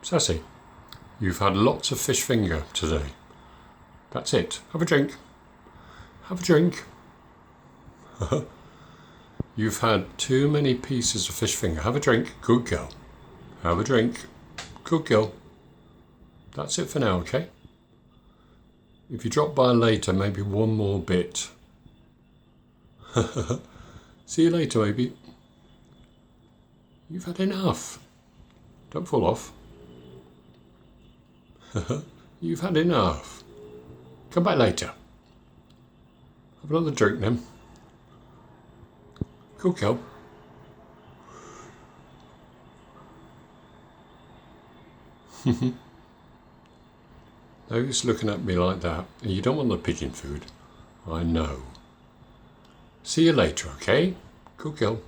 Sassy, you've had lots of fish finger today. That's it. Have a drink. Have a drink. You've had too many pieces of fish finger. Have a drink. Good girl. Have a drink. Good girl. That's it for now, okay? If you drop by later, maybe one more bit. See you later, baby. You've had enough. Don't fall off. You've had enough. Come back later. Have another drink then. Good girl. No use looking at me like that. You don't want the pigeon food. I know. See you later, okay? Good girl.